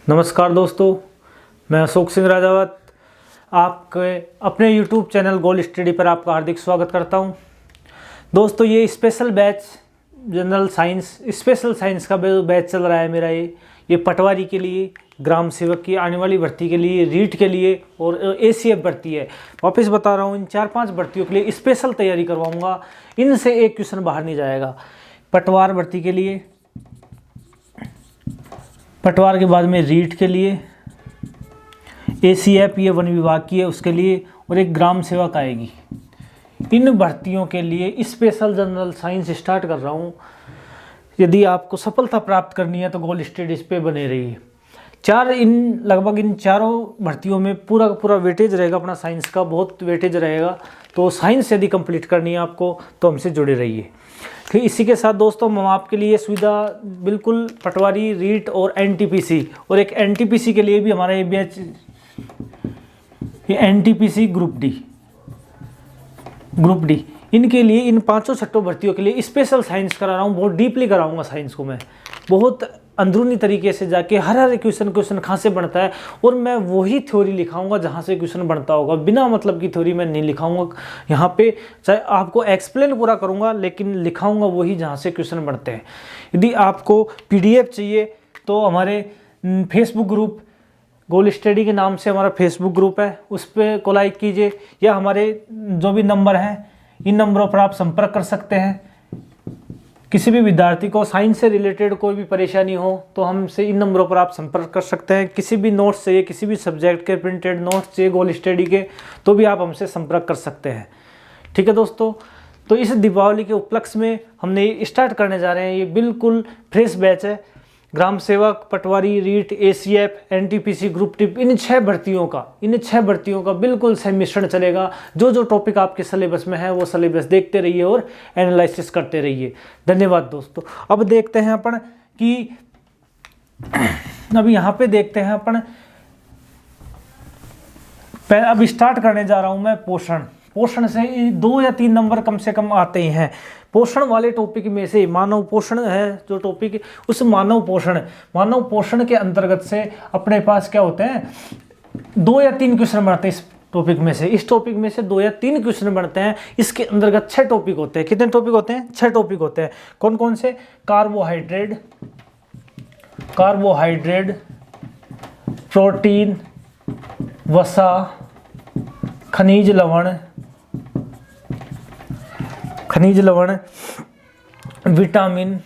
नमस्कार दोस्तों, मैं अशोक सिंह राजावत आपके अपने YouTube चैनल गोल्ड स्टडी पर आपका हार्दिक स्वागत करता हूं। दोस्तों, ये special batch general science special science का बैच चल रहा है मेरा। ये पटवारी के लिए, ग्राम सेवक की आने वाली भर्ती के लिए, रीट के लिए और ACF भर्ती है। वापस बता रहा हूँ, इन 4-5 भर्तियों के लिए स्पेशल तैयारी करवाऊँगा। इनसे एक क्वेश्चन बाहर नहीं जाएगा। पटवार भर्ती के लिए, पटवार के बाद में रीट के लिए, ACF ये वन विभाग की है उसके लिए, और एक ग्राम सेवक आएगी। इन भर्तियों के लिए स्पेशल जनरल साइंस स्टार्ट कर रहा हूँ। यदि आपको सफलता प्राप्त करनी है तो गोल्ड स्टडीज पे बने रहिए। लगभग इन चारों भर्तियों में पूरा का पूरा वेटेज रहेगा, अपना साइंस का बहुत वेटेज रहेगा। तो साइंस यदि कंप्लीट करनी है आपको तो हमसे जुड़े रहिए। फिर इसी के साथ दोस्तों, हम आपके लिए सुविधा बिल्कुल पटवारी, रीट और NTPC, और एक NTPC के लिए भी हमारा ये बैच, ये NTPC ग्रुप डी, इनके लिए, इन 5-6 भर्तियों के लिए स्पेशल साइंस करा रहा हूँ। बहुत डीपली कराऊंगा साइंस को मैं, बहुत अंदरूनी तरीके से जाके हर क्वेश्चन कहाँ से बनता है, और मैं वही थ्योरी लिखाऊंगा जहाँ से क्वेश्चन बनता होगा। बिना मतलब की थ्योरी मैं नहीं लिखाऊंगा यहाँ पे। चाहे आपको एक्सप्लेन पूरा करूँगा, लेकिन लिखाऊंगा वही जहाँ से क्वेश्चन बनते हैं। यदि आपको PDF चाहिए तो हमारे फेसबुक ग्रुप, गोल्ड स्टडी के नाम से हमारा फेसबुक ग्रुप है, उस पर को लाइक कीजिए, या हमारे जो भी नंबर हैं इन नंबरों पर आप संपर्क कर सकते हैं। किसी भी विद्यार्थी को साइंस से रिलेटेड कोई भी परेशानी हो तो हमसे इन नंबरों पर आप संपर्क कर सकते हैं। किसी भी नोट्स चाहिए, किसी भी सब्जेक्ट के प्रिंटेड नोट्स चाहिए गोल्ड स्टडी के, तो भी आप हमसे संपर्क कर सकते हैं। ठीक है दोस्तों, तो इस दीपावली के उपलक्ष्य में हमने स्टार्ट करने जा रहे हैं। ये बिल्कुल फ्रेश बैच है। Gram Sevak, patwari, REET, ACF, NTPC group टिप, इन 6 भर्तियों का बिल्कुल सही मिश्रण चलेगा। जो टॉपिक आपके सिलेबस में है वो सिलेबस देखते रहिए और एनालिसिस करते रहिए। धन्यवाद दोस्तों। अब देखते हैं अपन कि अब यहाँ पे देखते हैं अपन, अब स्टार्ट करने जा रहा हूँ मैं पोषण से 2 या 3 नंबर कम से कम आते ही हैं। पोषण वाले टॉपिक में से मानव पोषण है जो टॉपिक, उस मानव पोषण के अंतर्गत से अपने पास क्या होते हैं, 2 या 3 क्वेश्चन बनते हैं इस टॉपिक में से। इस टॉपिक में से 2 या 3 क्वेश्चन बनते हैं। इसके अंतर्गत 6 टॉपिक होते हैं। कितने टॉपिक होते हैं? 6 टॉपिक होते हैं। कौन कौन से? कार्बोहाइड्रेट, प्रोटीन, वसा, खनिज लवण, विटामिन,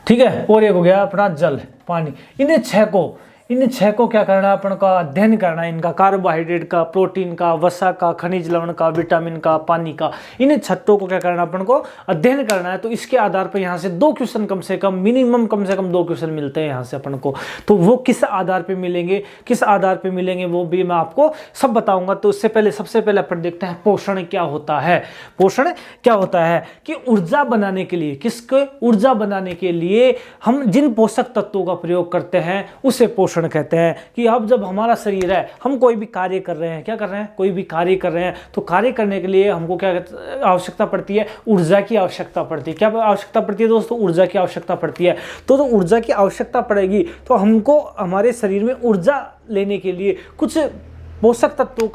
ठीक है, और एक हो गया अपना जल, पानी। इन छह को क्या करना है, अपन का अध्ययन करना है। इनका कार्बोहाइड्रेट का, प्रोटीन का, वसा का, खनिज लवण का, विटामिन का, पानी का, इन छठों को क्या करना है, अपन को अध्ययन करना है। तो इसके आधार पर यहाँ से 2 क्वेश्चन कम से कम 2 क्वेश्चन मिलते हैं यहाँ से अपन को। तो वो किस आधार पर मिलेंगे वो भी मैं आपको सब बताऊंगा। तो उससे पहले, सबसे पहले अपन देखते हैं पोषण क्या होता है। कि ऊर्जा बनाने के लिए हम जिन पोषक तत्वों का प्रयोग करते हैं उसे पोषण कहते हैं। कि अब जब हमारा शरीर है, हम कोई भी कार्य कर रहे हैं, तो कार्य करने के लिए हमको क्या आवश्यकता पड़ती है? ऊर्जा की आवश्यकता पड़ती है। क्या आवश्यकता पड़ती है दोस्तों? ऊर्जा की आवश्यकता पड़ती है। तो ऊर्जा की आवश्यकता पड़ेगी तो हमको हमारे शरीर में ऊर्जा लेने के लिए कुछ पोषक तत्वों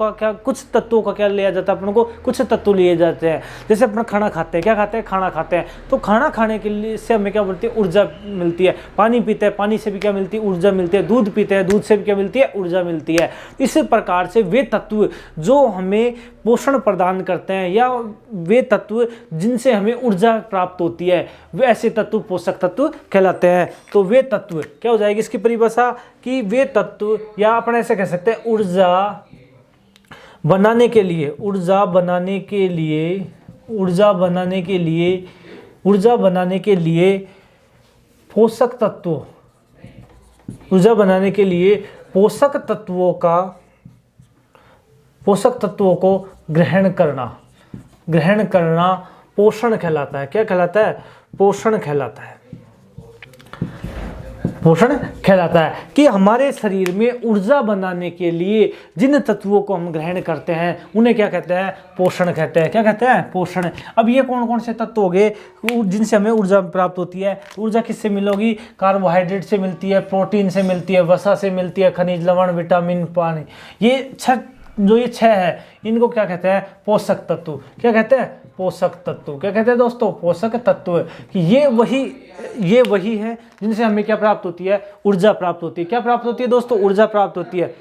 का क्या लिया जाता है? अपन को कुछ तत्व लिए जाते हैं। जैसे अपन खाना खाते हैं, खाना खाते हैं, तो खाना खाने के लिए से हमें क्या मिलती है? ऊर्जा मिलती है। पानी पीते हैं, पानी से भी क्या मिलती है? ऊर्जा मिलती है। दूध पीते हैं, दूध से भी क्या मिलती है? ऊर्जा मिलती है। इस प्रकार से वे तत्व जो हमें पोषण प्रदान करते हैं, या वे तत्व जिनसे हमें ऊर्जा प्राप्त होती है, वे ऐसे तत्व पोषक तत्व कहलाते हैं। तो वे तत्व क्या हो जाएगी इसकी परिभाषा? कि वे तत्व, या अपन ऐसे कह सकते हैं, ऊर्जा बनाने के लिए पोषक तत्वों को ग्रहण करना पोषण कहलाता है। क्या कहलाता है? पोषण कहलाता है। पोषण कहलाता है। कि हमारे शरीर में ऊर्जा बनाने के लिए जिन तत्वों को हम ग्रहण करते हैं उन्हें क्या कहते हैं? पोषण कहते हैं। क्या कहते हैं? पोषण। अब ये कौन कौन से तत्व हो गए जिनसे हमें ऊर्जा प्राप्त होती है? ऊर्जा किससे मिलोगी? कार्बोहाइड्रेट से मिलती है, प्रोटीन से मिलती है, वसा से मिलती है, खनिज लवण, विटामिन, पानी। ये छह है, इनको क्या कहते हैं? पोषक तत्व। क्या कहते हैं? पोषक तत्व। क्या कहते हैं दोस्तों? पोषक तत्व। कि ये वही है जिनसे हमें क्या प्राप्त होती है? ऊर्जा प्राप्त होती है। क्या प्राप्त होती है दोस्तों? ऊर्जा प्राप्त होती है।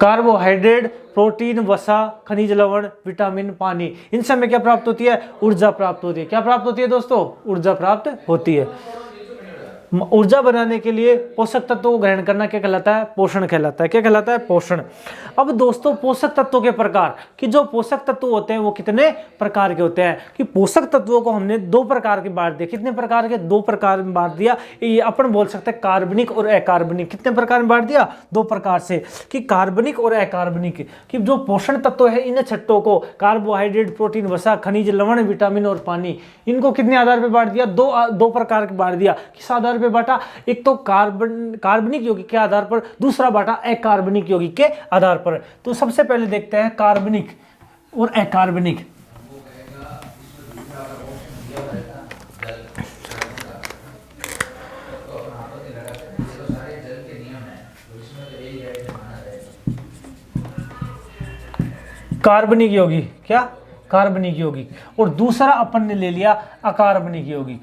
कार्बोहाइड्रेट, प्रोटीन, वसा, खनिज लवण, विटामिन, पानी, इनसे हमें क्या प्राप्त होती है? ऊर्जा प्राप्त होती है। क्या प्राप्त होती है दोस्तों? ऊर्जा प्राप्त होती है। ऊर्जा बनाने के लिए पोषक तत्वों को ग्रहण करना क्या कहलाता है? पोषण कहलाता है। क्या कहलाता है? पोषण। अब दोस्तों पोषक तत्वों के प्रकार, कि जो पोषक तत्व होते हैं वो कितने प्रकार के होते हैं? कि पोषक तत्वों को हमने दो प्रकार के बांट दिया। कितने प्रकार के? दो प्रकार में बांट दिया। ये अपन बोल सकते हैं कार्बनिक और अकार्बनिक। कितने प्रकार में बांट दिया? दो प्रकार से। कि कार्बनिक और अकार्बनिक। कि जो पोषण तत्व है इन छठों को कार्बोहाइड्रेट, प्रोटीन, वसा, खनिज लवण, विटामिन और पानी, इनको कितने आधार पर बांट दिया? दो प्रकार के बांट दिया। किस आधार पे बांटा? एक तो कार्बनिक यौगिक के आधार पर, दूसरा बांटा अकार्बनिक यौगिक के आधार पर। तो सबसे पहले देखते हैं कार्बनिक और अकार्बनिक। कार्बनिक यौगिक, क्या? कार्बनिक यौगिक। और दूसरा अपन ने ले लिया अकार्बनिक यौगिक।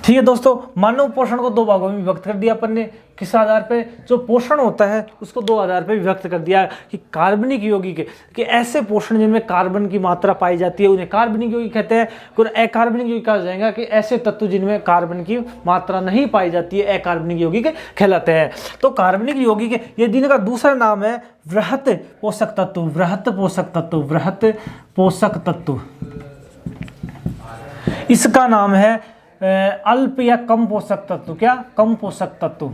ठीक है दोस्तों, मानव पोषण को दो भागों में विभक्त कर दिया अपन ने। किस आधार पे? जो पोषण होता है उसको दो आधार पे विभक्त कर दिया। कि कार्बनिक यौगिक कि ऐसे पोषण जिनमें कार्बन की मात्रा पाई जाती है उन्हें कार्बनिक यौगिक कहते हैं। और अकार्बनिक यौगिक कहा जाएगा कि ऐसे तत्व जिनमें कार्बन की मात्रा नहीं पाई जाती है अकार्बनिक यौगिक कहलाते हैं। तो कार्बनिक यौगिक ये दिन का दूसरा नाम है वृहत पोषक तत्व। वृहत पोषक तत्व, वृहत पोषक तत्व। इसका नाम है अल्प या कम पोषक तत्व। क्या? कम पोषक तत्व।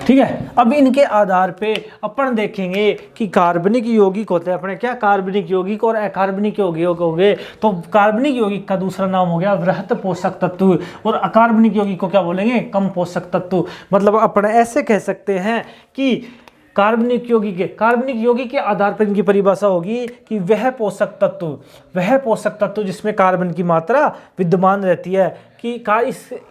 ठीक है। अब इनके आधार पे अपन देखेंगे कि कार्बनिक यौगिक होते हैं अपने, क्या? कार्बनिक यौगिक और अकार्बनिक यौगिक हो गए। तो कार्बनिक यौगिक का दूसरा नाम हो गया वृहत पोषक तत्व और अकार्बनिक यौगिक को क्या बोलेंगे? कम पोषक तत्व। मतलब अपन ऐसे कह सकते हैं कि कार्बनिक यौगिक के आधार पर इनकी परिभाषा होगी कि वह पोषक तत्व जिसमें कार्बन की मात्रा विद्यमान रहती है। कि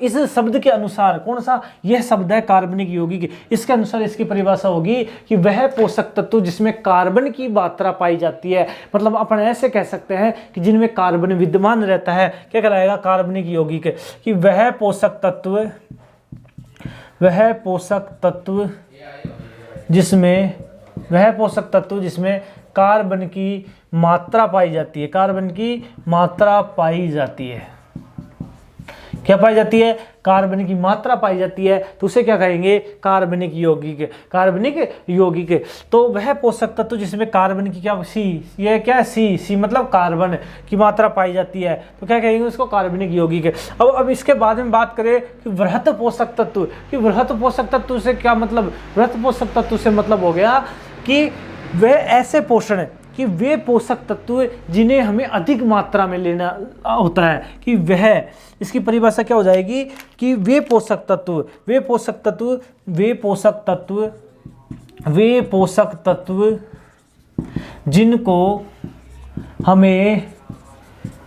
इस शब्द के अनुसार, कौन सा? यह शब्द है कार्बनिक यौगिक। इसके अनुसार इसकी परिभाषा होगी कि वह पोषक तत्व जिसमें कार्बन की मात्रा पाई जाती है। मतलब अपन ऐसे कह सकते हैं कि जिनमें कार्बन विद्यमान रहता है, क्या कहलाएगा? कार्बनिक यौगिक। कि वह पोषक तत्व जिसमें कार्बन की मात्रा पाई जाती है। कार्बन की मात्रा पाई जाती है। क्या पाई जाती है? कार्बन की मात्रा पाई जाती है। तो उसे क्या कहेंगे? कार्बनिक यौगिक। कार्बनिक यौगिक। तो वह पोषक तत्व जिसमें कार्बन की क्या? यह क्या? सी मतलब कार्बन की मात्रा पाई जाती है, तो क्या कहेंगे उसको? कार्बनिक यौगिक। अब इसके बाद में बात करें कि वृहत पोषक तत्व। कि वृहत पोषक तत्व से क्या मतलब? वृहत पोषक तत्व से मतलब हो गया कि वह ऐसे पोषण है कि वे पोषक तत्व जिन्हें हमें अधिक मात्रा में लेना होता है। कि वह, इसकी परिभाषा क्या हो जाएगी? कि वे पोषक तत्व जिनको हमें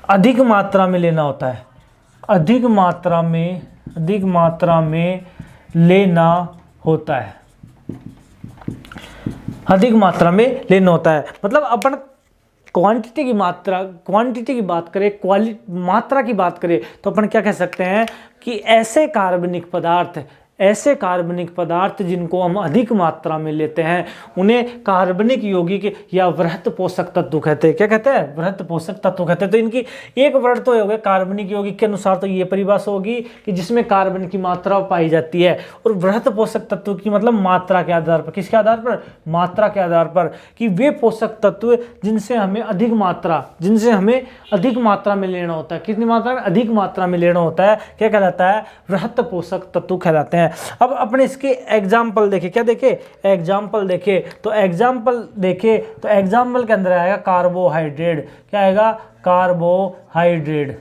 अधिक मात्रा में लेना होता है। अधिक मात्रा में लेना होता है। अधिक मात्रा में लेना होता है। मतलब अपन क्वांटिटी की बात करें, मात्रा की बात करें, तो अपन क्या कह सकते हैं कि ऐसे कार्बनिक पदार्थ जिनको हम अधिक मात्रा में लेते हैं उन्हें कार्बनिक यौगिक या वृहत पोषक तत्व कहते हैं। क्या कहते हैं? वृहत पोषक तत्व कहते हैं। तो इनकी एक वर्ड तो हो गया कार्बनिक यौगिक के अनुसार, तो ये परिभाषा होगी कि जिसमें कार्बन की मात्रा पाई जाती है। और वृहत पोषक तत्व की मतलब मात्रा के आधार पर। किसके आधार पर? मात्रा के आधार पर। कि वे पोषक तत्व जिनसे हमें अधिक मात्रा में लेना होता है। कितनी मात्रा में? अधिक मात्रा में लेना होता है। क्या कहलाता है? वृहत पोषक तत्व कहलाते हैं। हैं। अब अपने इसके एग्जाम्पल देखें, क्या देखें, एग्जाम्पल देखें, तो एग्जाम्पल देखें तो एग्जाम्पल के अंदर आएगा कार्बोहाइड्रेट। क्या आएगा, कार्बोहाइड्रेट।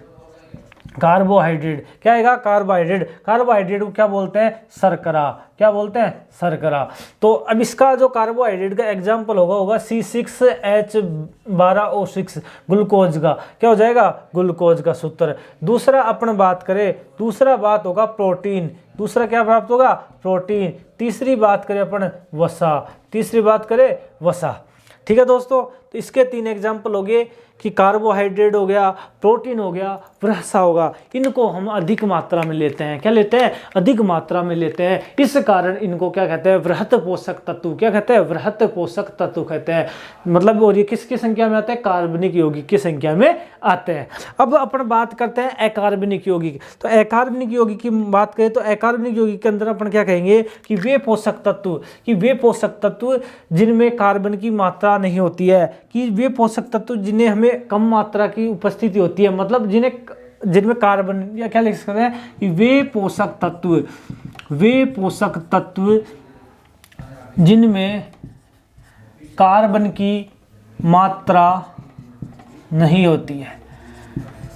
कार्बोहाइड्रेट क्या आएगा, कार्बोहाइड्रेट। कार्बोहाइड्रेट को क्या बोलते हैं, शर्करा। क्या बोलते हैं, शर्करा। तो अब इसका जो कार्बोहाइड्रेट का एग्जाम्पल होगा C6H12O6, ग्लूकोज का क्या हो जाएगा, ग्लूकोज का सूत्र। दूसरा अपन बात करें, दूसरा बात होगा प्रोटीन। दूसरा क्या प्राप्त होगा, प्रोटीन। तीसरी बात करें अपन वसा, तीसरी बात करें वसा। ठीक है दोस्तों, तो इसके 3 एग्जाम्पल हो गए कि कार्बोहाइड्रेट हो गया, प्रोटीन हो गया, वसा होगा। इनको हम अधिक मात्रा में लेते हैं। क्या लेते हैं, अधिक मात्रा में लेते हैं। इस कारण इनको क्या कहते हैं, वृहत पोषक तत्व। क्या कहते हैं, वृहत पोषक तत्व कहते हैं। मतलब और ये किसकी संख्या में आते हैं, कार्बनिक यौगिक की संख्या में आते हैं। अब अपन बात करते हैं अकार्बनिक यौगिक। तो अकार्बनिक यौगिक की बात करें तो अकार्बनिक यौगिक के अंदर अपन क्या कहेंगे कि वे पोषक तत्व, कि वे पोषक तत्व जिनमें कार्बन की मात्रा नहीं होती है, कि वे पोषक तत्व जिन्हें हमें कम मात्रा की उपस्थिति होती है, मतलब जिनमें कार्बन, या क्या लिख सकते हैं कि वे पोषक तत्व, वे पोषक तत्व जिनमें कार्बन की मात्रा नहीं होती है,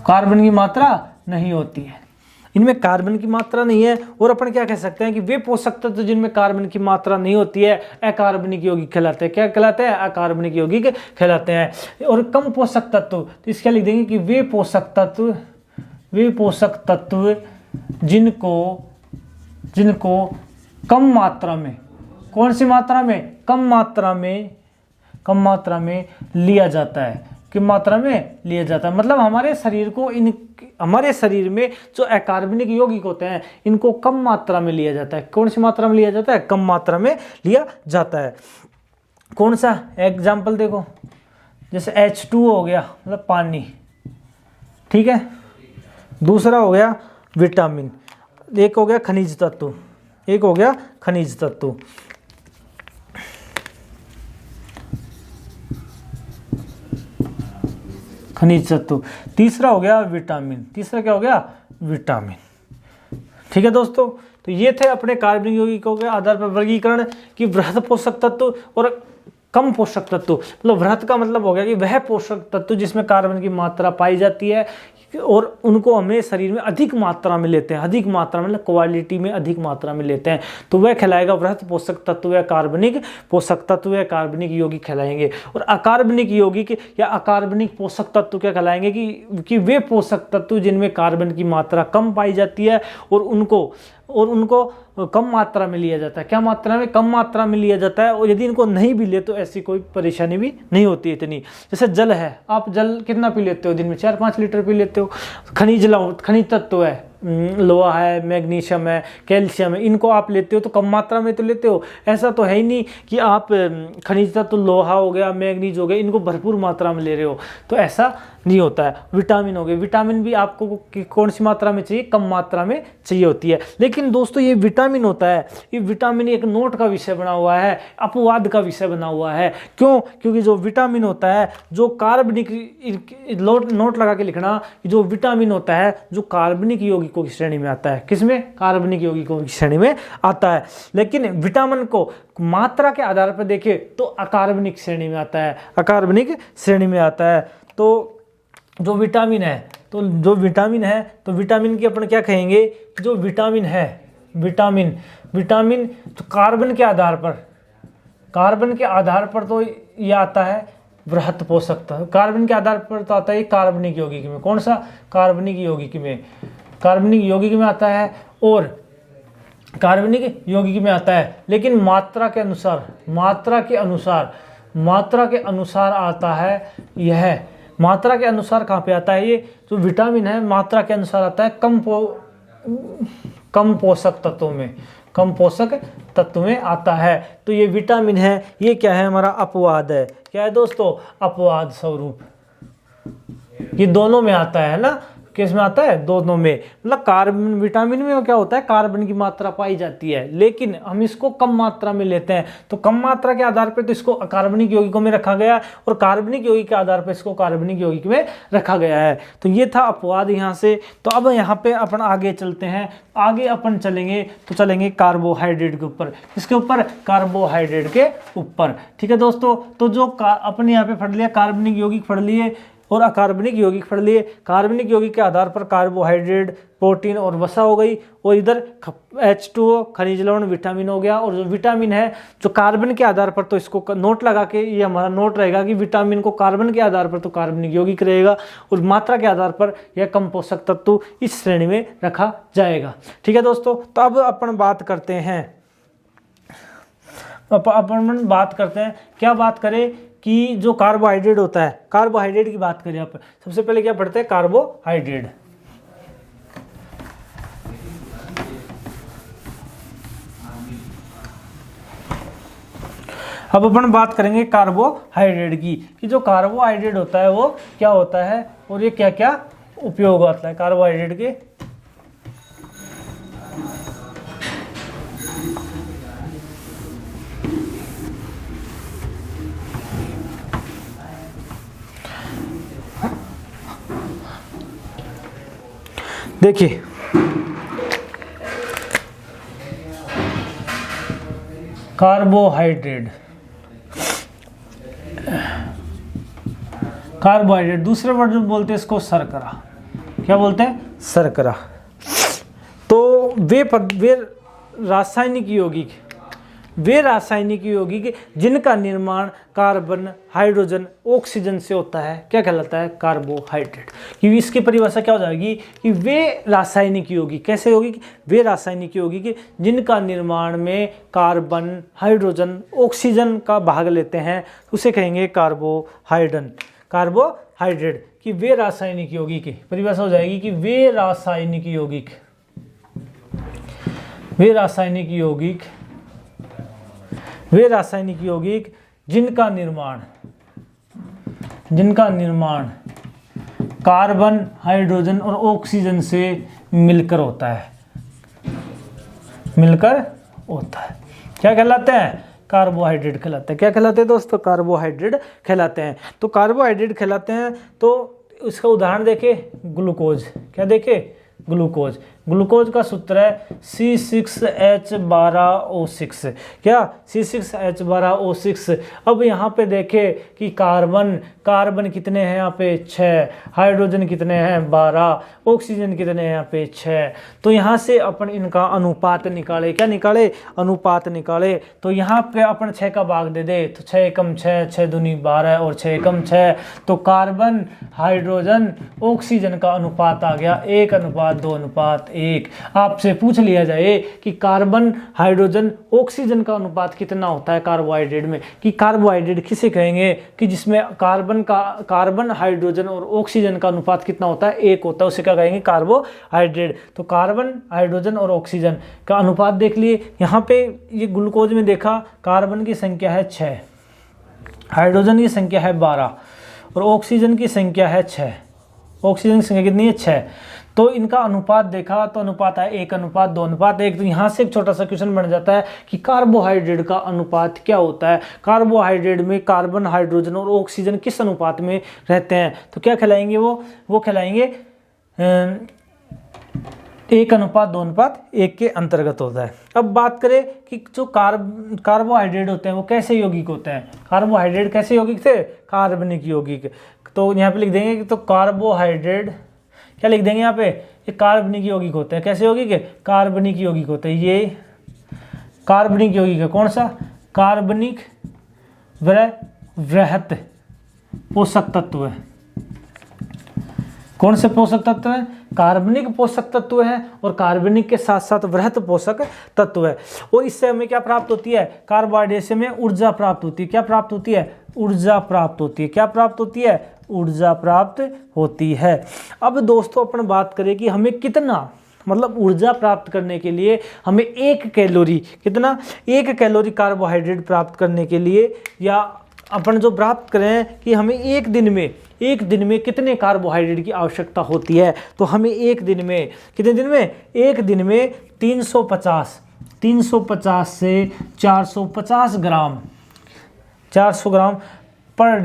कार्बन की मात्रा नहीं होती है, इनमें कार्बन की मात्रा नहीं है। और अपन क्या कह सकते हैं कि वे पोषक तत्व जिनमें कार्बन की मात्रा नहीं होती है अकार्बनिक यौगिक कहलाते हैं। क्या कहलाते हैं, अकार्बनिक यौगिक कहलाते हैं। और कम पोषक तत्व, तो इसका लिख देंगे कि वे पोषक तत्व, वे पोषक तत्व जिनको कम मात्रा में, कौन सी मात्रा में, कम मात्रा में लिया जाता है, किस मात्रा में लिया जाता है। मतलब हमारे शरीर में जो अकार्बनिक यौगिक होते हैं इनको कम मात्रा में लिया जाता है। कौन सी मात्रा में लिया जाता है, कम मात्रा में लिया जाता है। कौन सा एग्जाम्पल देखो, जैसे H2O हो गया, मतलब पानी, ठीक है। दूसरा हो गया विटामिन, एक हो गया खनिज तत्व, एक हो गया खनिज तत्व। खनिज तत्व। तीसरा हो गया विटामिन, तीसरा क्या हो गया, विटामिन। ठीक है दोस्तों, तो ये थे अपने कार्बनिक यौगिकों के आधार पर वर्गीकरण कि वृहत पोषक तत्व और कम पोषक तत्व। मतलब वृहत का मतलब हो गया कि वह पोषक तत्व जिसमें कार्बन की मात्रा पाई जाती है और उनको हमें शरीर में अधिक मात्रा में लेते हैं, अधिक मात्रा में, मतलब क्वालिटी में अधिक मात्रा में लेते हैं, तो वह कहलाएगा वृहत पोषक तत्व या कार्बनिक पोषक तत्व या कार्बनिक यौगिक कहलाएंगे। और अकार्बनिक यौगिक या अकार्बनिक पोषक तत्व क्या कहलाएंगे कि वे पोषक तत्व जिनमें कार्बन की मात्रा कम पाई जाती है और उनको कम मात्रा में लिया जाता है। क्या मात्रा में, कम मात्रा में लिया जाता है। और यदि इनको नहीं भी ले तो ऐसी कोई परेशानी भी नहीं होती है इतनी। जैसे जल है, आप जल कितना पी लेते हो दिन में, 4-5 लीटर पी लेते हो। खनिज तत्व है, लोहा है, मैग्नीशियम है, कैल्शियम है, इनको आप लेते हो तो कम मात्रा में तो लेते हो। ऐसा तो है ही नहीं कि आप खनिज तत्व, लोहा हो गया, मैग्नीज हो गया, इनको भरपूर मात्रा में ले रहे हो, तो ऐसा नहीं होता है। विटामिन हो गए, विटामिन भी आपको कौन सी मात्रा में चाहिए, कम मात्रा में चाहिए होती है। लेकिन दोस्तों ये विटामिन होता है, ये विटामिन एक नोट का विषय बना हुआ है, अपवाद का विषय बना हुआ है। क्यों, क्योंकि जो विटामिन होता है, जो कार्बनिक, नोट लगा के लिखना, जो विटामिन होता है जो कार्बनिक यौगिकों की श्रेणी में आता है। किसमें, कार्बनिक यौगिकों की श्रेणी में आता है। लेकिन विटामिन को मात्रा के आधार पर देखें तो अकार्बनिक श्रेणी में आता है, अकार्बनिक श्रेणी में आता है। तो जो विटामिन है, तो विटामिन की अपन क्या कहेंगे, जो विटामिन है, विटामिन तो कार्बन के आधार पर तो ये आता है वृहत पोषक तत्व। कार्बन के आधार पर तो आता है कार्बनिक यौगिक में। कौन सा, कार्बनिक यौगिक में आता है और कार्बनिक यौगिक में आता है। लेकिन मात्रा के अनुसार आता है यह। मात्रा के अनुसार कहाँ पे आता है, ये जो विटामिन है मात्रा के अनुसार आता है कम पोषक तत्वों में आता है। तो ये विटामिन है, ये क्या है, हमारा अपवाद है। क्या है दोस्तों, अपवाद स्वरूप। ये दोनों में आता है ना, किस में आता है, दोनों में। मतलब कार्बन, विटामिन में क्या होता है, कार्बन की मात्रा पाई जाती है, लेकिन हम इसको कम मात्रा में लेते हैं, तो कम मात्रा के आधार पर तो इसको अकार्बनिक यौगिकों में रखा गया, और कार्बनिक यौगिक के आधार पर इसको कार्बनिक यौगिक में रखा गया है। तो ये था अपवाद यहाँ से। तो अब यहाँ पे अपन आगे चलते हैं, आगे अपन चलेंगे तो चलेंगे कार्बोहाइड्रेट के ऊपर। इसके ऊपर, कार्बोहाइड्रेट के ऊपर। ठीक है दोस्तों, तो जो अपन यहाँ पे पढ़ लिया, कार्बनिक यौगिक पढ़ लिए और अकार्बनिक यौगिक पढ़ लिए। कार्बनिक यौगिक के आधार पर कार्बोहाइड्रेट, प्रोटीन और वसा हो गई, और इधर H2O खनिज लवण, विटामिन हो गया। और जो विटामिन है, जो कार्बन के आधार पर, तो इसको नोट लगा के, ये हमारा नोट रहेगा कि विटामिन को कार्बन के आधार पर तो कार्बनिक यौगिक रहेगा, और मात्रा के आधार पर यह कम पोषक तत्व इस श्रेणी में रखा जाएगा। ठीक है दोस्तों, तो अब अपन बात करते हैं, क्या बात करें कि जो कार्बोहाइड्रेट होता है, कार्बोहाइड्रेट की बात करें आप, सबसे पहले क्या पढ़ते हैं, कार्बोहाइड्रेट। अब अपन बात करेंगे कार्बोहाइड्रेट की, कि जो कार्बोहाइड्रेट होता है वो क्या होता है, और ये क्या क्या उपयोग होता है कार्बोहाइड्रेट के। देखिए, कार्बोहाइड्रेट, दूसरे वर्ड में बोलते हैं इसको शर्करा। क्या बोलते हैं, शर्करा। तो वे रासायनिक यौगिक जिनका निर्माण कार्बन, हाइड्रोजन, ऑक्सीजन से होता है, क्या कहलाता है, कार्बोहाइड्रेट। क्योंकि इसकी परिभाषा क्या हो जाएगी कि वे रासायनिक यौगिक, कैसे यौगिक, वे रासायनिक यौगिक जिनका निर्माण में कार्बन, हाइड्रोजन, ऑक्सीजन का भाग लेते हैं, उसे कहेंगे कार्बोहाइड्रेट। कि वे रासायनिक यौगिक की परिभाषा हो जाएगी कि वे रासायनिक यौगिक जिनका निर्माण कार्बन, हाइड्रोजन और ऑक्सीजन से मिलकर होता है, क्या कहलाते हैं, कार्बोहाइड्रेट कहलाते हैं। क्या कहलाते हैं दोस्तों, कार्बोहाइड्रेट कहलाते हैं। तो कार्बोहाइड्रेट कहलाते हैं, तो इसका उदाहरण देखें, ग्लूकोज। क्या देखें, ग्लूकोज का सूत्र है C6H12O6। क्या, C6H12O6। अब यहाँ पे देखें कि कार्बन कितने हैं यहाँ पे, 6, हाइड्रोजन कितने हैं, 12, ऑक्सीजन कितने हैं यहाँ पे, 6। तो यहाँ से अपन इनका अनुपात निकाले, क्या निकाले, अनुपात निकाले। तो यहाँ पे अपन 6 का भाग दे दे, तो 6 एकम 6, 6 दूनी 12 और 6 एकम 6। तो कार्बन, हाइड्रोजन, ऑक्सीजन का अनुपात आ गया 1:2:1। आपसे पूछ लिया जाए कि कार्बन, हाइड्रोजन, ऑक्सीजन का अनुपात कितना होता है कार्बोहाइड्रेट में, कि कार्बोहाइड्रेट किसे कहेंगे कि जिसमें कार्बन, हाइड्रोजन और ऑक्सीजन का अनुपात कितना होता है, 1 होता है, उसे क्या कहेंगे, कार्बोहाइड्रेट। तो कार्बन, हाइड्रोजन और ऑक्सीजन का अनुपात देख लिए। यहाँ पे ये ग्लूकोज में देखा, कार्बन की संख्या है 6, हाइड्रोजन की संख्या है 12 और ऑक्सीजन की संख्या है 6। ऑक्सीजन की संख्या कितनी है, 6। तो इनका अनुपात देखा तो अनुपात है 1:2:1। तो यहाँ से एक छोटा सा क्वेश्चन बन जाता है कि कार्बोहाइड्रेट का अनुपात क्या होता है। कार्बोहाइड्रेट में कार्बन, हाइड्रोजन और ऑक्सीजन किस अनुपात में रहते हैं, तो क्या कहलाएंगे, वो कहलाएंगे 1:2:1 के अंतर्गत होता है। अब बात करें कि जो कार्बोहाइड्रेट होते हैं वो कैसे यौगिक होते हैं। कार्बोहाइड्रेट कैसे यौगिक थे, कार्बनिक यौगिक। तो यहाँ पे लिख देंगे कि तो कार्बोहाइड्रेट क्या लिख देंगे यहाँ पे, ये कार्बनिक यौगिक होते हैं। कैसे यौगिक है, कार्बनिक यौगिक होते हैं। ये कार्बनिक यौगिक है, कौन सा, कार्बनिक वृहत पोषक तत्व है। कौन से पोषक तत्व है, कार्बनिक पोषक तत्व है, और कार्बनिक के साथ साथ वृहत पोषक तत्व है। और इससे हमें क्या प्राप्त होती है, कार्बोहाइड्रेट से हमें ऊर्जा प्राप्त होती है। क्या प्राप्त होती है, ऊर्जा प्राप्त होती है। क्या प्राप्त होती है, ऊर्जा प्राप्त होती है। अब दोस्तों अपन बात करें कि हमें कितना, मतलब ऊर्जा प्राप्त करने के लिए हमें 1 कैलोरी, कितना, 1 कैलोरी कार्बोहाइड्रेट प्राप्त करने के लिए, या अपन जो प्राप्त करें कि हमें एक दिन में कितने कार्बोहाइड्रेट की आवश्यकता होती है, तो हमें एक दिन में कितने दिन में, एक दिन में 350 से 450 ग्राम 400 ग्राम पर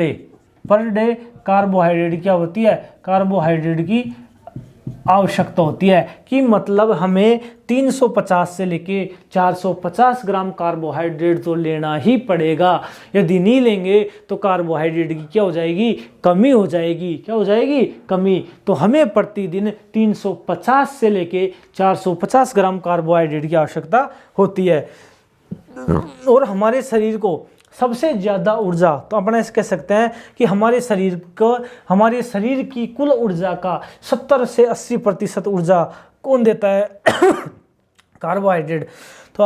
डे कार्बोहाइड्रेट क्या होती है, कार्बोहाइड्रेट की आवश्यकता होती है। कि मतलब हमें 350 से लेके 450 ग्राम कार्बोहाइड्रेट तो लेना ही पड़ेगा। यदि नहीं लेंगे तो कार्बोहाइड्रेट की क्या हो जाएगी, कमी हो जाएगी। क्या हो जाएगी, कमी। तो हमें प्रतिदिन 350 से लेके 450 ग्राम कार्बोहाइड्रेट की आवश्यकता होती है। और हमारे शरीर को सबसे ज़्यादा ऊर्जा, तो अपन ऐसे कह सकते हैं कि हमारे शरीर की कुल ऊर्जा का 70 से 80% ऊर्जा कौन देता है, कार्बोहाइड्रेट। तो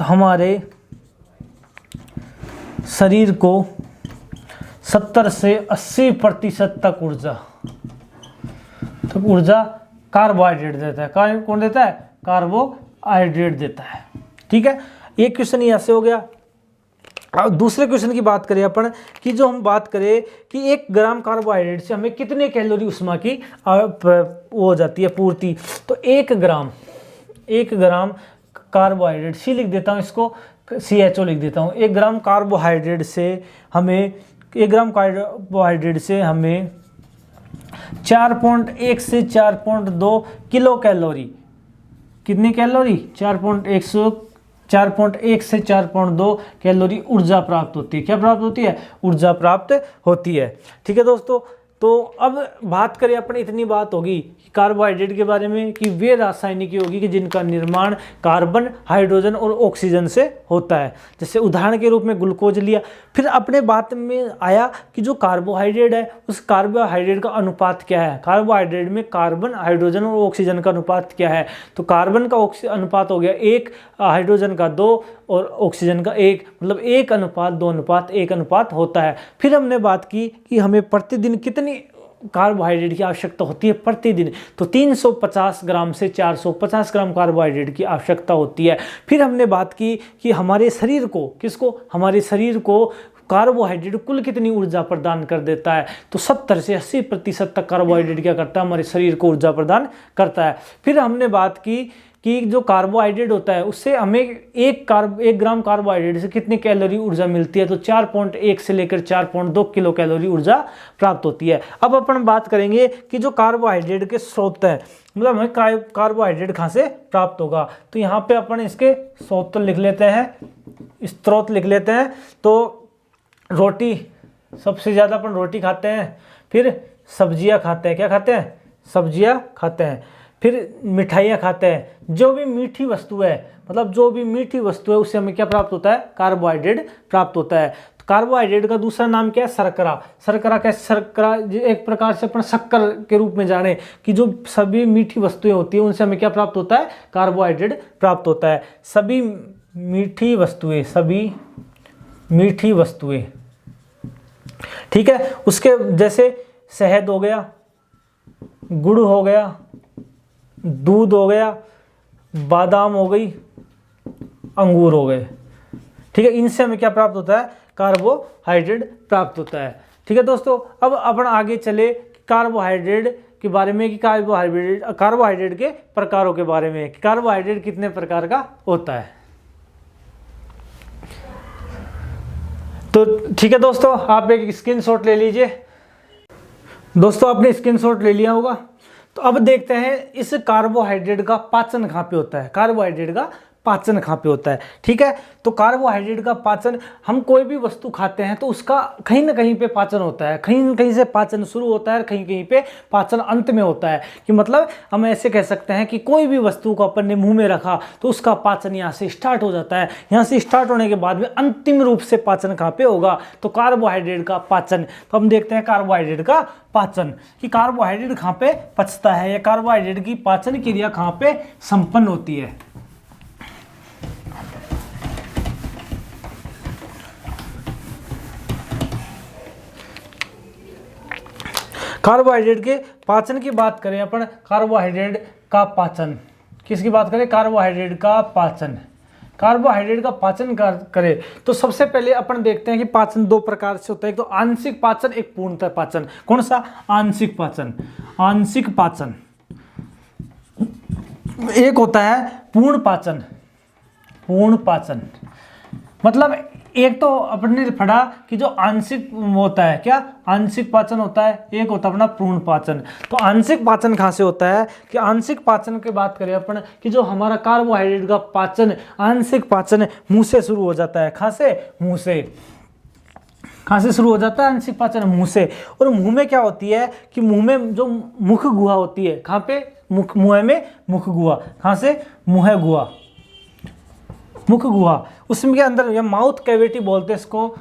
हमारे शरीर को 70 से 80% तक ऊर्जा कार्बोहाइड्रेट देता है। कौन देता है, कार्बोहाइड्रेट देता है। ठीक है, एक क्वेश्चन ये ऐसे हो गया। अब दूसरे क्वेश्चन की बात करें अपन, कि जो हम बात करें कि 1 ग्राम कार्बोहाइड्रेट से हमें कितने कैलोरी उष्मा की हो जाती है पूर्ति। तो 1 ग्राम कार्बोहाइड्रेट, सी लिख देता हूँ इसको, CHO लिख देता हूँ। 1 ग्राम कार्बोहाइड्रेट से हमें 4.1 से 4.2 किलो कैलोरी, कितनी कैलोरी, 4.1 से 4.2 कैलोरी ऊर्जा प्राप्त होती है। क्या प्राप्त होती है, ऊर्जा प्राप्त होती है। ठीक है दोस्तों, तो अब बात करें अपन, इतनी बात होगी कार्बोहाइड्रेट के बारे में कि वे रासायनिक होगी कि जिनका निर्माण कार्बन, हाइड्रोजन और ऑक्सीजन से होता है। जैसे उदाहरण के रूप में ग्लूकोज लिया। फिर अपने बात में आया कि जो कार्बोहाइड्रेट है उस कार्बोहाइड्रेट का अनुपात क्या है। कार्बोहाइड्रेट में कार्बन, हाइड्रोजन और ऑक्सीजन का अनुपात क्या है। तो कार्बन का अनुपात हो गया 1, हाइड्रोजन का 2 और ऑक्सीजन का 1, मतलब 1:2:1 होता है। फिर हमने बात की कि हमें प्रतिदिन कितनी कार्बोहाइड्रेट की आवश्यकता होती है प्रतिदिन। तो 350 ग्राम से 450 ग्राम कार्बोहाइड्रेट की आवश्यकता होती है। फिर हमने बात की कि हमारे शरीर को, हमारे शरीर को कार्बोहाइड्रेट कुल कितनी ऊर्जा प्रदान कर देता है। तो 70 से 80% तक कार्बोहाइड्रेट क्या करता है, हमारे शरीर को ऊर्जा प्रदान करता है। फिर हमने बात की कि जो कार्बोहाइड्रेट होता है उससे हमें 1 ग्राम कार्बोहाइड्रेट से कितनी कैलोरी ऊर्जा मिलती है। तो 4.1 से लेकर 4.2 किलो कैलोरी ऊर्जा प्राप्त होती है। अब अपन बात करेंगे कि जो कार्बोहाइड्रेट के स्रोत हैं, मतलब हमें कार्बोहाइड्रेट कहाँ से प्राप्त होगा। तो यहाँ पे अपन इसके स्रोत लिख लेते हैं। तो रोटी, सबसे ज़्यादा अपन रोटी खाते हैं। फिर सब्जियाँ खाते हैं, क्या खाते हैं, सब्जियाँ खाते हैं। फिर मिठाइयाँ खाते हैं। जो भी मीठी वस्तु है, उससे हमें क्या प्राप्त होता है, कार्बोहाइड्रेट प्राप्त होता है। तो कार्बोहाइड्रेट का दूसरा नाम क्या है, शर्करा। शर्करा एक प्रकार से अपन शक्कर के रूप में जाने कि जो सभी मीठी वस्तुएं होती हैं उनसे हमें क्या प्राप्त होता है, कार्बोहाइड्रेट प्राप्त होता है। सभी मीठी वस्तुएं, ठीक है। उसके जैसे शहद हो गया, गुड़ हो गया, दूध हो गया, बादाम हो गई, अंगूर हो गए। ठीक है, इनसे हमें क्या प्राप्त होता है, कार्बोहाइड्रेट प्राप्त होता है। ठीक है दोस्तों, अब अपन आगे चले कार्बोहाइड्रेट के बारे में कि कार्बोहाइड्रेट के प्रकारों के बारे में कि कार्बोहाइड्रेट कितने प्रकार का होता है। तो ठीक है दोस्तों, आप एक स्क्रीनशॉट ले लीजिए। दोस्तों आपने स्क्रीनशॉट ले लिया होगा। तो अब देखते हैं इस कार्बोहाइड्रेट का पाचन कहाँ पे होता है। ठीक है, तो कार्बोहाइड्रेट का पाचन, हम कोई भी वस्तु खाते हैं तो उसका कहीं ना कहीं पे पाचन होता है। कहीं न कहीं से पाचन शुरू होता है और कहीं पे पाचन अंत में होता है। कि मतलब हम ऐसे कह सकते हैं कि कोई भी वस्तु को अपन ने मुंह में रखा तो उसका पाचन यहाँ से स्टार्ट हो जाता है। यहाँ से स्टार्ट होने के बाद में अंतिम रूप से पाचन कहाँ पे होगा, तो कार्बोहाइड्रेट का पाचन। तो हम देखते हैं कार्बोहाइड्रेट का पाचन कि कार्बोहाइड्रेट कहाँ पे पचता है या कार्बोहाइड्रेट की पाचन क्रिया कहाँ पे संपन्न होती है। कार्बोहाइड्रेट के पाचन की बात करें अपन, कार्बोहाइड्रेट का पाचन किसकी बात करें, कार्बोहाइड्रेट का पाचन कार्बोहाइड्रेट का पाचन करे तो सबसे पहले अपन देखते हैं कि पाचन दो प्रकार से होता है, एक तो आंशिक पाचन, एक पूर्णतः पाचन। कौन सा? आंशिक पाचन। आंशिक पाचन। एक होता है पूर्ण पाचन। पूर्ण पाचन मतलब एक तो अपने ने पढ़ा कि जो आंशिक होता है, क्या आंशिक पाचन होता है, एक होता है अपना पूर्ण पाचन। तो आंशिक पाचन कहाँ से होता है कि आंशिक पाचन की बात करें अपन कि जो हमारा कार्बोहाइड्रेट का पाचन, आंशिक पाचन मुंह से शुरू हो जाता है। कहाँ से? मुंह से। कहाँ से शुरू हो जाता है आंशिक पाचन? मुंह से। और मुंह में क्या होती है कि मुंह में जो मुख गुहा होती है, कहाँ पे? मुंह में मुख गुहा। कहाँ से? मुंह गुहा, मुख गुहा। उसमें के अंदर या माउथ कैविटी बोलते हैं इसको,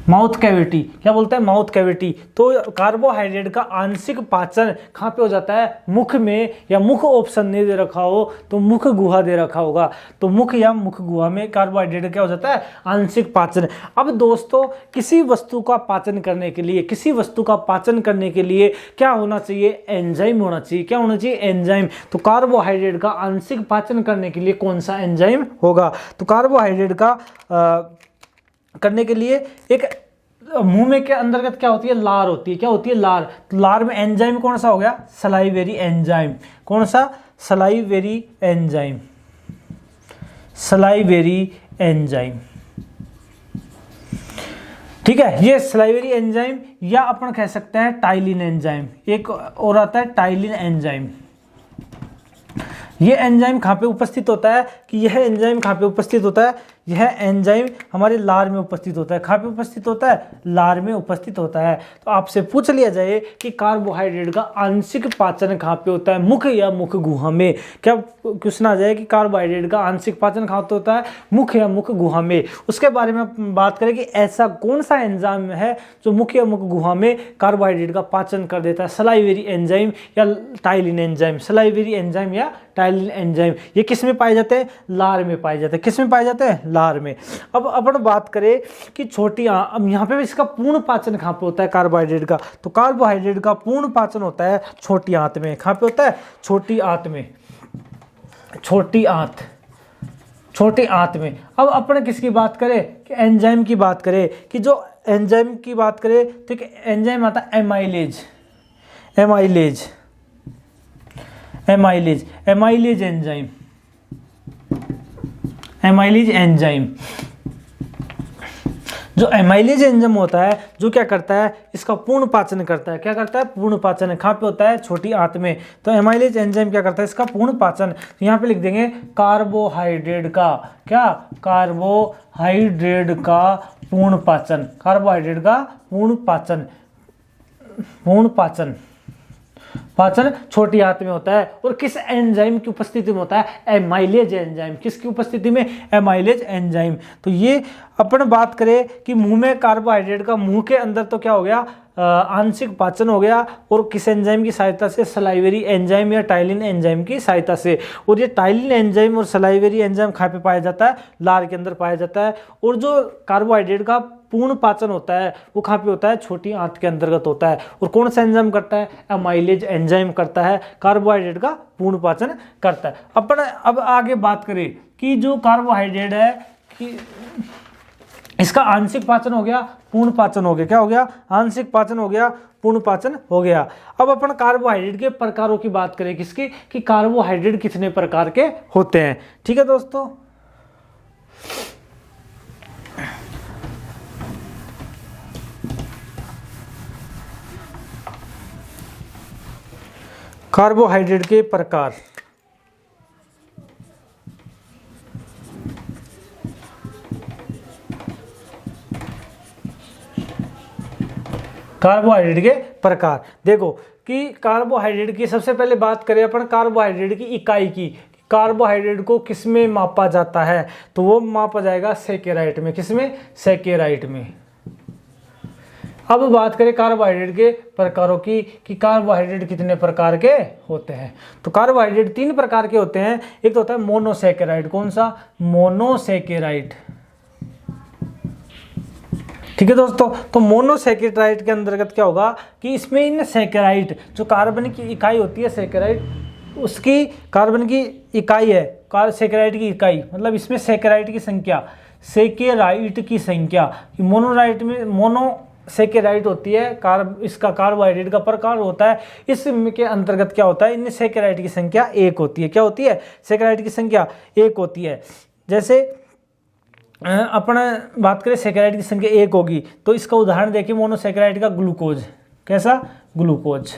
माउथ कैविटी। क्या बोलते हैं? Mouth cavity. तो कार्बोहाइड्रेट का आंशिक पाचन कहाँ पे हो जाता है? मुख में, या मुख ऑप्शन नहीं दे रखा हो तो मुख गुहा दे रखा होगा, तो मुख या मुख गुहा में कार्बोहाइड्रेट क्या हो जाता है? आंशिक पाचन। अब दोस्तों किसी वस्तु का पाचन करने के लिए, किसी वस्तु का पाचन करने के लिए क्या होना चाहिए? एंजाइम होना चाहिए। क्या होना चाहिए? एंजाइम। तो कार्बोहाइड्रेट का आंशिक पाचन करने के लिए कौन सा एंजाइम होगा? तो कार्बोहाइड्रेट का करने के लिए एक मुंह में के अंतर्गत क्या होती है? लार होती है। क्या होती है? लार। तो लार में एंजाइम कौन सा हो गया? सलाइवेरी एंजाइम। कौन सा? सलाइवेरी एंजाइम। सलाइवेरी एंजाइम। ठीक है, ये सलाइवेरी एंजाइम, या अपन कह सकते हैं टाइलिन एंजाइम। एक और आता है टाइलिन एंजाइम। ये एंजाइम कहाँ पे उपस्थित होता है कि यह एंजाइम कहाँ पे उपस्थित होता है? यह एंजाइम हमारे लार में उपस्थित होता है। कहाँ पे उपस्थित होता है? लार में उपस्थित होता है। तो आपसे पूछ लिया जाए कि कार्बोहाइड्रेट का आंशिक पाचन कहाँ पे होता है? मुख या मुख गुहा में। क्या क्वेश्चन आ जाए कि कार्बोहाइड्रेट का आंशिक पाचन कहाँ पे होता है? मुख या मुख गुहा में। उसके बारे में बात करें कि ऐसा कौन सा एंजाइम है जो मुख या मुख गुहा में कार्बोहाइड्रेट का पाचन कर देता है? सलाइवेरी एंजाइम या टाइलिन एंजाइम। सलाइवेरी एंजाइम या टाइलिन एंजाइम ये किस में पाए जाते हैं? लार में पाए जाते हैं। किस में पाए जाते हैं? लार में। अब अपन बात करें कि छोटी अब यहाँ पे इसका पूर्ण पाचन कहाँ पे होता है कार्बोहाइड्रेट का? तो कार्बोहाइड्रेट का पूर्ण पाचन होता है छोटी आंत में। कहाँ पे होता है? छोटी आंत में। छोटी आंत। छोटी आंत में। अब अपन किसकी बात करें कि एंजाइम की बात करें, कि जो एंजाइम की बात करें तो एंजाइम आता है amylase. Amylase. Amylase. Amylase enzyme. Amylase enzyme. जो एमाइलेज एंजाइम होता है जो क्या करता है? इसका पूर्ण पाचन करता है। क्या करता है? पूर्ण पाचन। कहाँ पे होता है? छोटी आंत में। तो एमाइलेज एंजाइम क्या करता है? इसका पूर्ण पाचन। तो यहाँ पे लिख देंगे कार्बोहाइड्रेट का, क्या? कार्बोहाइड्रेट का पूर्ण पाचन। कार्बोहाइड्रेट का पूर्ण पाचन। पूर्ण पाचन। पाचन छोटी आंत में होता है। और किस एंजाइम की उपस्थिति में होता है? Amylase enzyme. किसकी उपस्थिति में? Amylase enzyme. तो ये अपन बात करें कि मुंह में कार्बोहाइड्रेट का, मुंह के अंदर तो क्या हो गया? आंशिक पाचन हो गया। और किस एंजाइम की सहायता से? सलाइवेरी एंजाइम या टाइलिन एंजाइम की सहायता से। और ये टाइलिन एंजाइम और सलाइवेरी एंजाइम कहाँ पे पाया जाता है? लार के अंदर पाया जाता है। और जो कार्बोहाइड्रेट का पूर्ण पाचन होता है वो कहाँ पे होता है? छोटी आंत के अंतर्गत होता है। और कौन सा एंजाइम करता है? एमाइलेज एंजाइम करता है, कार्बोहाइड्रेट का पूर्ण पाचन करता है। अपन अब आगे बात करें कि जो कार्बोहाइड्रेट है कि इसका आंशिक पाचन हो गया, पूर्ण पाचन हो गया। क्या हो गया? आंशिक पाचन हो गया, पूर्ण पाचन हो गया। अब अपन कार्बोहाइड्रेट के प्रकारों की बात करें, किसकी? कि कार्बोहाइड्रेट कितने प्रकार के होते हैं। ठीक है दोस्तों, कार्बोहाइड्रेट के प्रकार। कार्बोहाइड्रेट के प्रकार देखो कि कार्बोहाइड्रेट की सबसे पहले बात करें अपन कार्बोहाइड्रेट की इकाई की। कार्बोहाइड्रेट को किस में मापा जाता है? तो वो मापा जाएगा सेकेराइट में। किस में? सेकेराइट में। अब बात करें कार्बोहाइड्रेट के प्रकारों की कि कार्बोहाइड्रेट कितने प्रकार के होते हैं। तो कार्बोहाइड्रेट 3 प्रकार के होते हैं। एक तो होता है मोनोसेकेराइड। कौन सा? मोनोसेकेराइड। ठीक है दोस्तों, तो मोनोसेकेराइड के अंतर्गत क्या होगा कि इसमें इन सेकेराइड जो कार्बन की इकाई होती है सेकेराइड, उसकी कार्बन की इकाई है, सेकेराइड की इकाई, मतलब इसमें सेकेराइड की संख्या, सेकेराइड की संख्या, मोनोराइट में मोनो सेकेराइड होती है, इसका कार्बोहाइड्रेट का प्रकार होता है, इसके अंतर्गत क्या होता है, इनमें सेकेराइड की संख्या 1 होती है। क्या होती है? सेकेराइड की संख्या 1 होती है। जैसे अपन बात करें सेकेराइड की संख्या 1 होगी तो इसका उदाहरण देखिए मोनोसेकेराइड का ग्लूकोज। कैसा? ग्लूकोज।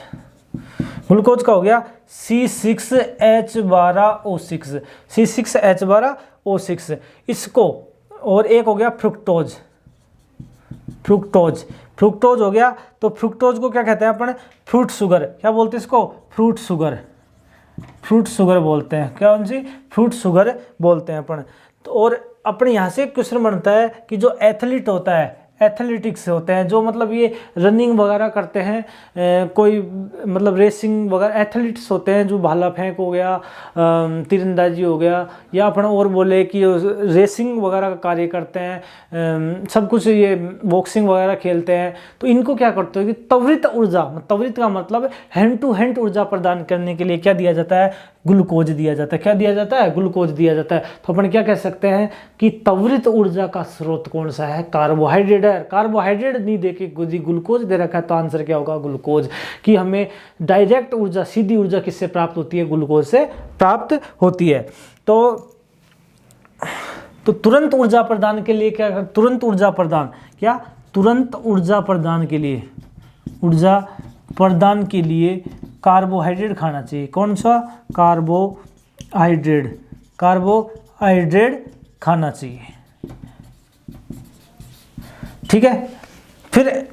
ग्लूकोज का हो गया C6H12O6, C6H12O6 इसको, और एक हो गया फ्रुक्टोज, फ्रुक्टोज हो गया। तो फ्रुक्टोज को क्या कहते हैं अपन? Fruit sugar. क्या बोलते हैं इसको? फ्रूट शुगर बोलते हैं। क्या उनसे? फ्रूट शुगर बोलते हैं अपन। तो और अपने यहाँ से क्वेश्चन बनता है कि जो एथलीट होता है, एथलेटिक्स होते हैं, जो मतलब ये रनिंग वगैरह करते हैं, कोई मतलब रेसिंग वगैरह, एथलीट्स होते हैं, जो भाला फेंक हो गया, तीरंदाजी हो गया, या अपन और बोले कि रेसिंग वगैरह का कार्य करते हैं, सब कुछ ये बॉक्सिंग वगैरह खेलते हैं। तो इनको क्या करते हैं कि त्वरित ऊर्जा, त्वरित का मतलब हैंड टू हैंड ऊर्जा प्रदान करने के लिए क्या दिया जाता है? ग्लूकोज दिया जाता है। क्या दिया जाता है? ग्लूकोज दिया जाता है। तो अपन क्या कह सकते हैं कि त्वरित ऊर्जा का स्रोत कौन सा है? कार्बोहाइड्रेट है। कार्बोहाइड्रेट नहीं देके ग्लूकोज दे रखा है, तो आंसर क्या होगा? ग्लूकोज। कि हमें डायरेक्ट ऊर्जा, सीधी ऊर्जा किससे प्राप्त होती है? ग्लूकोज से प्राप्त होती है। तो तुरंत ऊर्जा प्रदान के लिए क्या? तुरंत ऊर्जा प्रदान, क्या? तुरंत ऊर्जा प्रदान के लिए कार्बोहाइड्रेट खाना चाहिए। कौन सा? कार्बोहाइड्रेट खाना चाहिए। ठीक है। फिर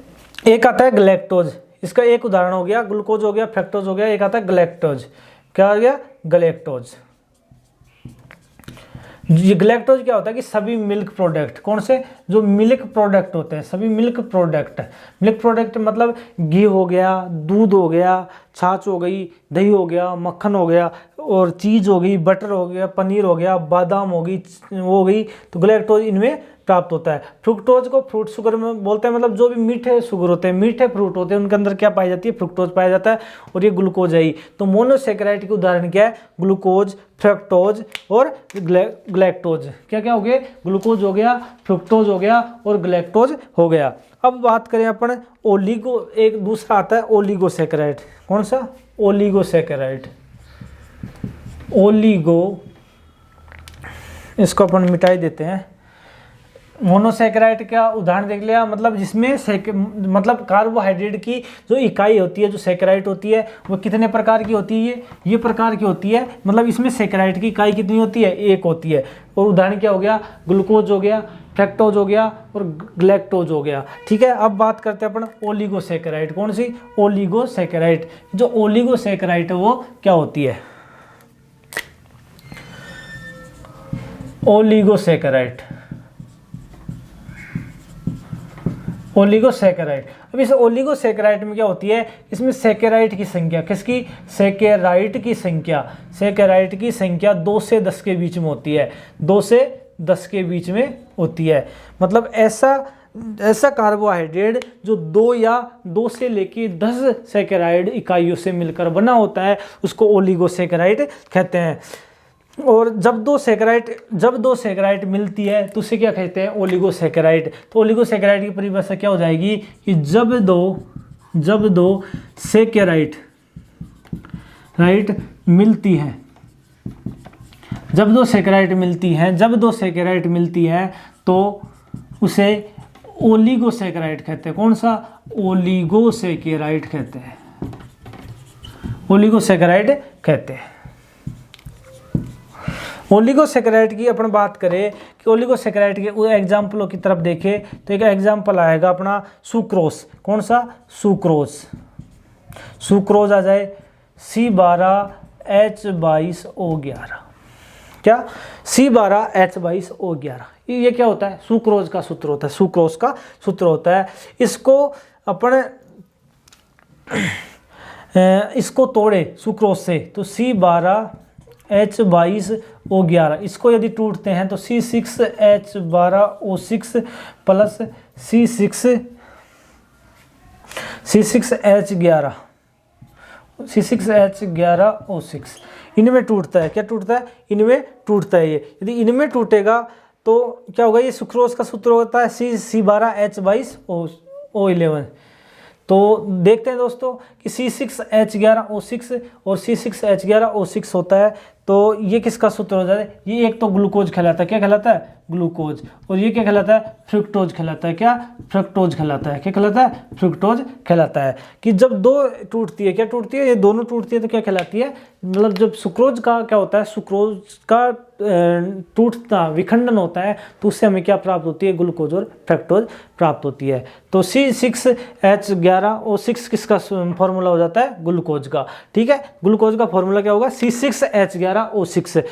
एक आता है ग्लैक्टोज। इसका एक उदाहरण हो गया, ग्लूकोज हो गया, फ्रक्टोज हो गया, एक आता है ग्लैक्टोज। क्या हो गया? ग्लैक्टोज। ये ग्लैक्टोज क्या होता है कि सभी मिल्क प्रोडक्ट, कौन से? जो मिल्क प्रोडक्ट होते हैं, सभी मिल्क प्रोडक्ट मतलब घी हो गया, दूध हो गया, छाछ हो गई, दही हो गया, मक्खन हो गया, और चीज़ हो गई, बटर हो गया, पनीर हो गया, बादाम हो गई, वो गई, तो ग्लैक्टोज इनमें प्राप्त होता है। फ्रुक्टोज को फ्रूट शुगर में बोलते हैं, मतलब जो भी मीठे शुगर होते हैं, मीठे फ्रूट होते हैं, उनके अंदर क्या पाई जाती है? फ्रुक्टोज पाया जाता है, और ये ग्लूकोज है ही। तो मोनोसेकेराइड के उदाहरण क्या है? ग्लूकोज, फ्रक्टोज और ग्लैक्टोज। क्या क्या हो गए? ग्लूकोज हो गया, फ्रुक्टोज हो गया, और ग्लैक्टोज हो गया। अब बात करें अपन ओलिगो, एक दूसरा आता है ओलिगोसेकेराइड। कौन सा? ओलिगोसेकेराइड। इसको अपन मिटाई देते हैं। मोनोसेकेराइड का उदाहरण देख लिया, मतलब जिसमें मतलब कार्बोहाइड्रेट की जो इकाई होती है, जो सेकेराइड होती है, वो कितने प्रकार की होती है? ये प्रकार की होती है। मतलब इसमें सेकेराइड की इकाई कितनी होती है? 1 होती है। और उदाहरण क्या हो गया? ग्लूकोज हो गया, फ्रक्टोज हो गया, और ग्लैक्टोज हो गया। ठीक है। अब बात करते हैं अपन ओलिगोसेकेराइड। कौन सी? ओलिगोसेकेराइड। जो ओलिगोसेकेराइड है वो क्या होती है? ओलिगोसेकेराइड। अब इस ओलिगोसेकेराइड में क्या होती है? इसमें सेकेराइड की संख्या, किसकी? सेकेराइड की संख्या 2 से 10 के बीच में होती है। 2 से 10 के बीच में होती है। मतलब ऐसा कार्बोहाइड्रेट जो 2 से लेके 10 सेकेराइड इकाइयों से मिलकर बना होता है, उसको ओलिगोसेकेराइड कहते हैं। और जब दो सेकेराइड मिलती है तो उसे क्या कहते हैं? ओलिगोसेकेराइड। तो ओलिगोसेकेराइड की परिभाषा क्या हो जाएगी कि जब दो सेकेराइड मिलती है, जब दो सेकेराइड मिलती है तो उसे ओलिगोसेकेराइड कहते हैं। कौन सा? ओलिगोसेकेराइड कहते हैं। ओलिगोसेकेराइड की अपन बात करें कि ओलिगोसेकेराइड के एग्जाम्पलों की तरफ देखें तो एक एग्जाम्पल आएगा अपना सुक्रोज। कौन सा? सुक्रोज आ जाए C12H22O11। क्या? C12H22O11। ये क्या होता है? सुक्रोज का सूत्र होता है। इसको तोड़े सुक्रोज से तो C12H22O11, इसको यदि टूटते हैं तो C6H12O6 प्लस C6H11O6। इनमें टूटता है। क्या टूटता है? इनमें टूटता है। ये यदि इनमें टूटेगा तो क्या होगा? ये सुक्रोज का सूत्र होता है C12H22O11। तो देखते हैं दोस्तों कि C6H11O6 और C6H11O6 होता है, तो ये किसका सूत्र हो जाता है? ये एक तो ग्लूकोज कहलाता है। क्या कहलाता है? ग्लूकोज। और ये क्या कहलाता है? फ्रुक्टोज कहलाता है। क्या? फ्रुक्टोज कहलाता है। क्या कहलाता है? फ्रुक्टोज कहलाता है। कि जब दो टूटती है, क्या टूटती है? ये दोनों टूटती है तो क्या कहलाती है? मतलब जब सुक्रोज का क्या होता है? सुक्रोज का टूटना, विखंडन होता है, तो उससे हमें क्या प्राप्त होती है? ग्लूकोज और फ्रक्टोज प्राप्त होती है। तो C6H11O6 किसका फॉर्मूला हो जाता है? ग्लूकोज का। ठीक है, ग्लूकोज का फॉर्मूला क्या होगा? C6H11O6।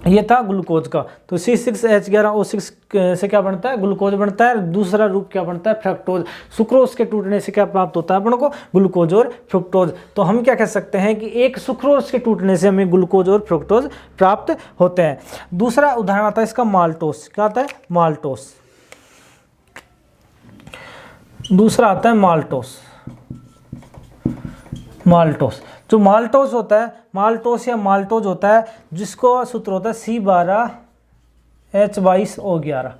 ये था ग्लूकोज का। तो C6H11O6 से क्या बनता है? ग्लूकोज बनता है। दूसरा रूप क्या बनता है? फ्रक्टोज। सुक्रोज के टूटने से क्या प्राप्त होता है अपन को? ग्लूकोज और फ्रुक्टोज। तो हम क्या कह सकते हैं कि एक सुक्रोज के टूटने से हमें ग्लूकोज और फ्रुक्टोज प्राप्त होते हैं। दूसरा उदाहरण आता है इसका माल्टोस। क्या आता है? माल्टोस। दूसरा आता है माल्टोस। माल्टोस, जो माल्टोस होता है, माल्टोस या माल्टोज होता है, जिसको सूत्र होता है C12H22O11।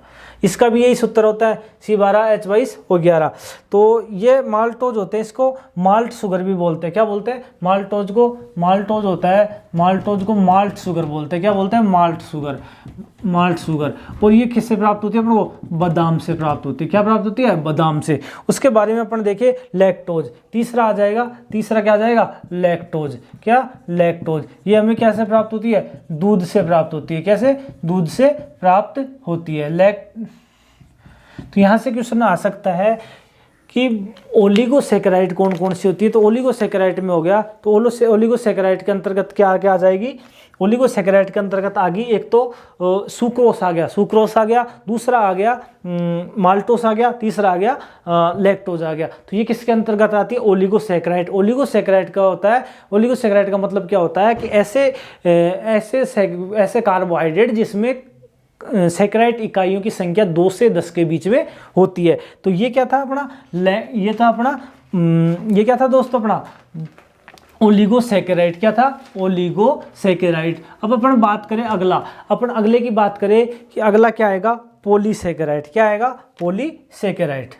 इसका भी यही सूत्र होता है, C12H22O11। तो ये माल्टोज होते हैं, इसको माल्ट शुगर भी बोलते हैं। क्या बोलते हैं? माल्टोज को, माल्टोज होता है, माल्टोज को माल्ट शुगर बोलते हैं। क्या बोलते हैं? Malt sugar, malt sugar. और ये किससे प्राप्त होती है अपन को? बादाम से प्राप्त होती है। क्या प्राप्त होती है? बादाम से। उसके बारे में अपन देखें, लैक्टोज। तीसरा आ जाएगा, तीसरा क्या आ जाएगा? लैक्टोज। क्या? लैक्टोज। ये हमें कैसे प्राप्त होती है? दूध से प्राप्त होती है। कैसे? दूध से प्राप्त होती है। तो यहाँ से क्वेश्चन आ सकता है कि ओलिगोसैकेराइड कौन कौन सी होती है? तो ओलिगोसैकेराइड में हो गया, तो ओलिगोसैकेराइड के अंतर्गत क्या क्या आ जाएगी? ओलिगोसैकेराइड के अंतर्गत आ गई, एक तो सुक्रोस आ गया, सुक्रोस आ गया, दूसरा आ गया माल्टोस आ गया, तीसरा आ गया लैक्टोज आ गया। तो ये किसके अंतर्गत आती है? ओलिगोसैकेराइड। ओलिगोसैकेराइड का होता है, ओलिगोसैकेराइड का मतलब क्या होता है कि ऐसे कार्बोहाइड्रेट जिसमें सैकेराइड इकाइयों की संख्या 2 से 10 के बीच में होती है। तो ये क्या था अपना? ये था अपना, ये क्या था दोस्तों अपना? ओलिगोसैकेराइड। क्या था? ओलिगोसैकेराइड। अब अपन बात करें अगला, अपन अगले की बात करें कि अगला क्या आएगा? पॉलीसैकेराइड। क्या आएगा? पॉलीसैकेराइड।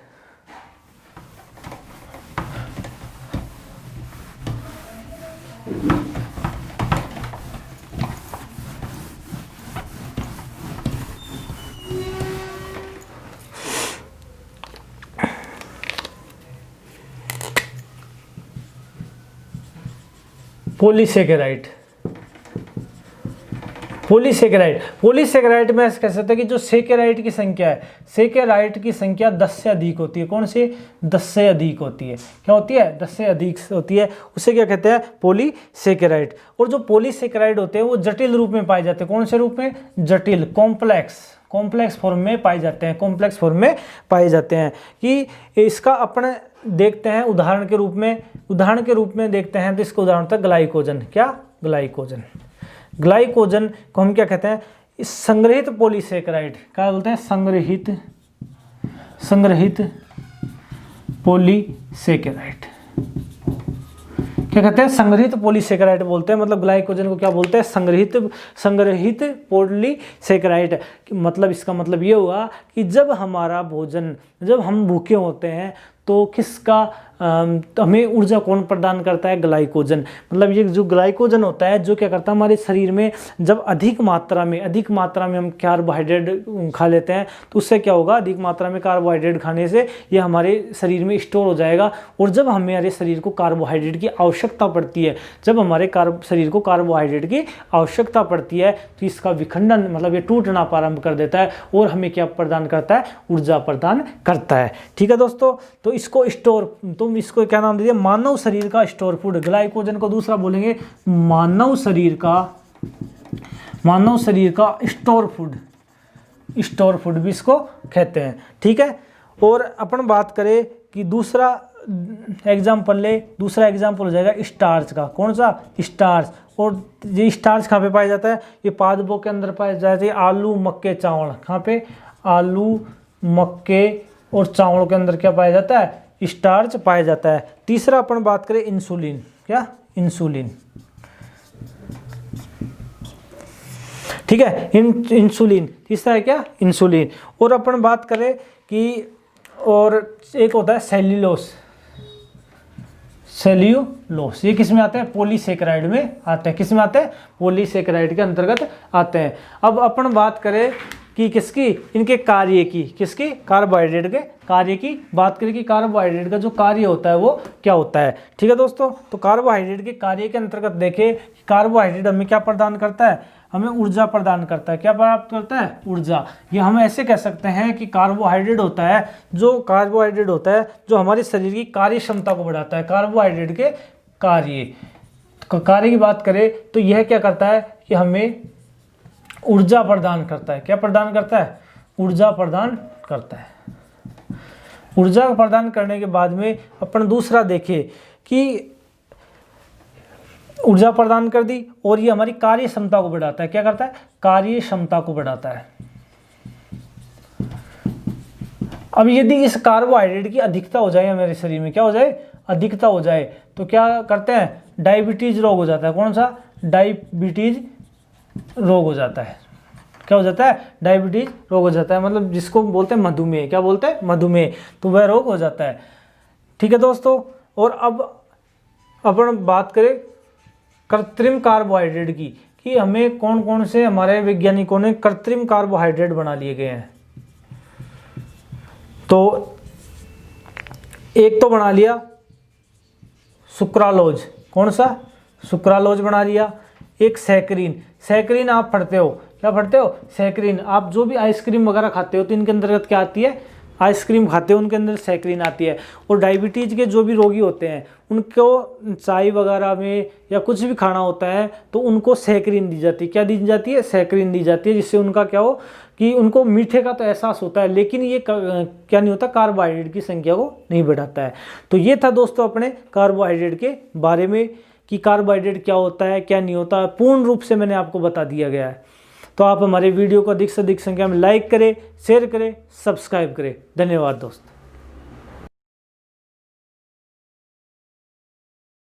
पॉलीसैकेराइड, पॉलीसैकेराइड, पॉलीसैकेराइड में ऐसे कह सकते हैं कि जो सैकेराइड की संख्या है, सैकेराइड की संख्या 10 से अधिक होती है। कौन सी? 10 से अधिक होती है। क्या होती है? 10 से अधिक होती है, उसे क्या कहते हैं? पॉलीसैकेराइड। और जो पॉलीसैकेराइड होते हैं वो जटिल रूप में पाए जाते हैं। कौन से रूप में? जटिल, कॉम्प्लेक्स फॉर्म में पाए जाते हैं। कॉम्प्लेक्स फॉर्म में पाए जाते हैं। कि इसका अपने देखते हैं उदाहरण के रूप में, उदाहरण के रूप में देखते हैं तो इसका उदाहरण होता है ग्लाइकोजन। क्या? ग्लाइकोजन। ग्लाइकोजन को हम क्या कहते हैं? संग्रहित पॉलीसैकेराइड। क्या बोलते हैं? संग्रहित पॉलीसैकेराइड। क्या कहते हैं? संग्रहित पॉलीसैकेराइड बोलते हैं। मतलब ग्लाइकोजन को क्या बोलते हैं? संग्रहित पॉलीसैकेराइड। मतलब इसका मतलब ये हुआ कि जब हमारा भोजन, जब हम भूखे होते हैं तो किसका हमें ऊर्जा कौन प्रदान करता है? ग्लाइकोजन। मतलब ये जो ग्लाइकोजन होता है, जो क्या करता है हमारे शरीर में, जब अधिक मात्रा में हम कार्बोहाइड्रेट खा लेते हैं तो उससे क्या होगा? अधिक मात्रा में कार्बोहाइड्रेट खाने से ये हमारे शरीर में स्टोर हो जाएगा। और जब हमारे शरीर को कार्बोहाइड्रेट की आवश्यकता पड़ती है, जब हमारे शरीर को कार्बोहाइड्रेट की आवश्यकता पड़ती है तो इसका विखंडन, मतलब ये टूटना प्रारंभ कर देता है और हमें क्या प्रदान करता है? ऊर्जा प्रदान करता है। ठीक है दोस्तों, तो इसको स्टोर, तुम इसको क्या नाम दीजिए? मानव शरीर का स्टोर फूड। ग्लाइकोजन को दूसरा बोलेंगे मानव शरीर का स्टोर फूड। स्टोर फूड भी इसको कहते हैं। ठीक है, और अपन बात करें कि दूसरा एग्जाम्पल ले, दूसरा एग्जाम्पल हो जाएगा स्टार्च का। कौन सा? स्टार्च। और ये स्टार्च कहाँ पे पाया जाता है? ये पादपों के अंदर पाया जाता है। आलू, मक्के, चावल। कहाँ पे? आलू, मक्के और चावल के अंदर क्या पाया जाता है? स्टार्च पाया जाता है। तीसरा अपन बात करें इंसुलिन। क्या? इंसुलिन। ठीक है। इंसुलिन, तीसरा है क्या, इंसुलिन। और अपन बात करें कि और एक होता है सेल्यूलोस, सेल्यूलोस, ये किस में आता है, पॉलीसेकेराइड में आते हैं। किस में आते हैं, पॉलीसेकेराइड के अंतर्गत आते हैं। अब अपन बात करें कि किसकी, इनके कार्य की, किसकी, कार्बोहाइड्रेट के कार्य की बात करें कि कार्बोहाइड्रेट का जो कार्य होता है वो क्या होता है। ठीक है दोस्तों, तो कार्बोहाइड्रेट के कार्य के अंतर्गत देखें, कार्बोहाइड्रेट हमें क्या प्रदान करता है, हमें ऊर्जा प्रदान करता है। क्या प्राप्त करता है, ऊर्जा। ये हम ऐसे कह सकते हैं कि कार्बोहाइड्रेट होता है, जो कार्बोहाइड्रेट होता है जो हमारे शरीर की कार्य क्षमता को बढ़ाता है। कार्बोहाइड्रेट के कार्य की बात करें तो यह क्या करता है कि हमें ऊर्जा प्रदान करता है। क्या प्रदान करता है, ऊर्जा प्रदान करता है। ऊर्जा प्रदान करने के बाद में अपन दूसरा देखें कि ऊर्जा प्रदान कर दी और ये हमारी कार्य क्षमता को बढ़ाता है। क्या करता है, कार्य क्षमता को बढ़ाता है। अब यदि इस कार्बोहाइड्रेट की अधिकता हो जाए हमारे शरीर में, क्या हो जाए, अधिकता हो जाए, तो क्या करते हैं, डायबिटीज रोग हो जाता है। कौन सा, डायबिटीज रोग हो जाता है। क्या हो जाता है, डायबिटीज रोग हो जाता है, मतलब जिसको बोलते हैं मधुमेह। क्या बोलते हैं, मधुमेह, तो वह रोग हो जाता है। ठीक है दोस्तों, और अब अपन बात करें कृत्रिम कार्बोहाइड्रेट की, कि हमें कौन कौन से हमारे वैज्ञानिकों ने कृत्रिम कार्बोहाइड्रेट बना लिए गए हैं। तो एक तो बना लिया सुक्रालोज, कौन सा, सुक्रालोज बना लिया। एक सैकरीन, सैकरीन आप पढ़ते हो, क्या पढ़ते हो, सैकरीन। आप जो भी आइसक्रीम वगैरह खाते हो तो इनके अंतर्गत क्या आती है, आइसक्रीम खाते हो उनके अंदर सैकरीन आती है। और डायबिटीज के जो भी रोगी होते हैं उनको चाय वगैरह में या कुछ भी खाना होता है तो उनको सैकरीन दी जाती है। क्या दी जाती है, सैकरीन दी जाती है, जिससे उनका क्या हो कि उनको मीठे का तो एहसास होता है, लेकिन ये क्या नहीं होता, कार्बोहाइड्रेट की संख्या को नहीं बढ़ाता है। तो ये था दोस्तों अपने कार्बोहाइड्रेट के बारे में कि कार्बोहाइड्रेट क्या होता है, क्या नहीं होता, पूर्ण रूप से मैंने आपको बता दिया गया है। तो आप हमारे वीडियो को अधिक से अधिक संख्या में लाइक करें, शेयर करें, सब्सक्राइब करें। धन्यवाद दोस्तों।